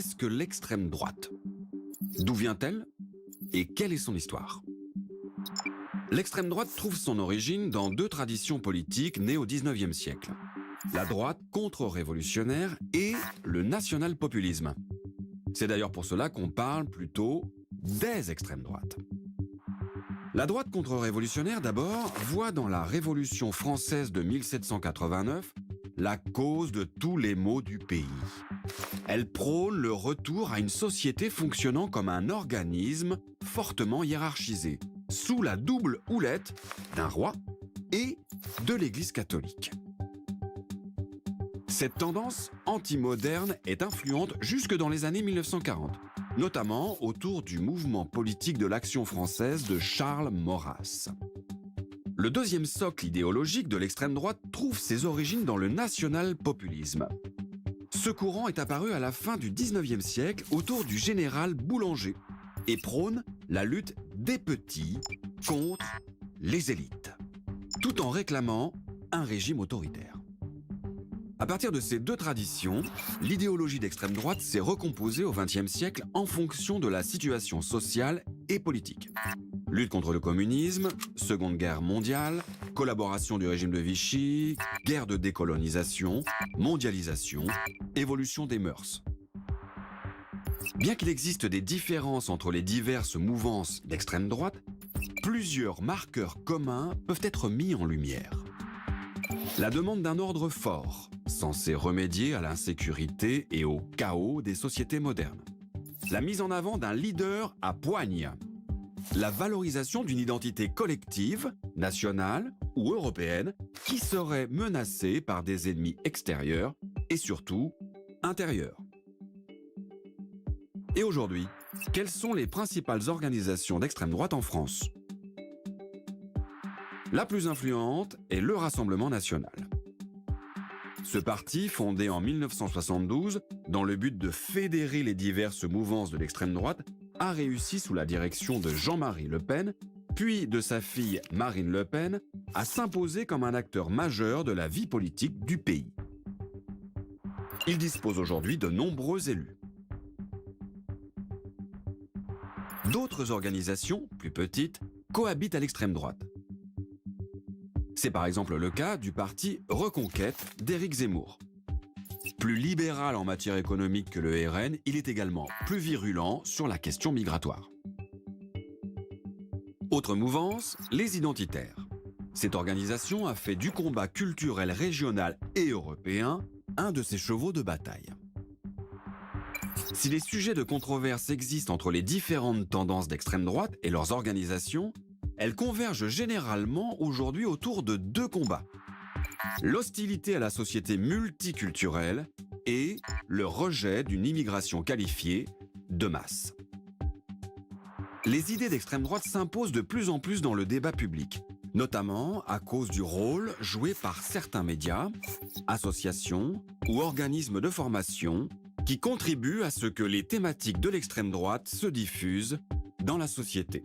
Qu'est-ce que l'extrême droite? D'où vient-elle? Et quelle est son histoire? L'extrême droite trouve son origine dans deux traditions politiques nées au XIXe siècle. La droite contre-révolutionnaire et le national-populisme. C'est d'ailleurs pour cela qu'on parle plutôt des extrêmes droites. La droite contre-révolutionnaire, d'abord, voit dans la Révolution française de 1789 la cause de tous les maux du pays. Elle prône le retour à une société fonctionnant comme un organisme fortement hiérarchisé, sous la double houlette d'un roi et de l'Église catholique. Cette tendance anti-moderne est influente jusque dans les années 1940, notamment autour du mouvement politique de l'Action française de Charles Maurras. Le deuxième socle idéologique de l'extrême droite trouve ses origines dans le national-populisme. Ce courant est apparu à la fin du XIXe siècle autour du général Boulanger et prône la lutte des petits contre les élites, tout en réclamant un régime autoritaire. À partir de ces deux traditions, l'idéologie d'extrême droite s'est recomposée au XXe siècle en fonction de la situation sociale et politique. Lutte contre le communisme, Seconde Guerre mondiale, collaboration du régime de Vichy, guerre de décolonisation, mondialisation, évolution des mœurs. Bien qu'il existe des différences entre les diverses mouvances d'extrême droite, plusieurs marqueurs communs peuvent être mis en lumière. La demande d'un ordre fort, censé remédier à l'insécurité et au chaos des sociétés modernes. La mise en avant d'un leader à poigne. La valorisation d'une identité collective, nationale ou européenne, qui serait menacée par des ennemis extérieurs et surtout intérieurs. Et aujourd'hui, quelles sont les principales organisations d'extrême droite en France? La plus influente est le Rassemblement national. Ce parti, fondé en 1972, dans le but de fédérer les diverses mouvances de l'extrême droite, a réussi sous la direction de Jean-Marie Le Pen, puis de sa fille Marine Le Pen, à s'imposer comme un acteur majeur de la vie politique du pays. Il dispose aujourd'hui de nombreux élus. D'autres organisations, plus petites, cohabitent à l'extrême droite. C'est par exemple le cas du parti Reconquête d'Éric Zemmour. Plus libéral en matière économique que le RN, il est également plus virulent sur la question migratoire. Autre mouvance, les identitaires. Cette organisation a fait du combat culturel régional et européen un de ses chevaux de bataille. Si les sujets de controverse existent entre les différentes tendances d'extrême droite et leurs organisations, elles convergent généralement aujourd'hui autour de deux combats. L'hostilité à la société multiculturelle et le rejet d'une immigration qualifiée de masse. Les idées d'extrême droite s'imposent de plus en plus dans le débat public, notamment à cause du rôle joué par certains médias, associations ou organismes de formation qui contribuent à ce que les thématiques de l'extrême droite se diffusent dans la société.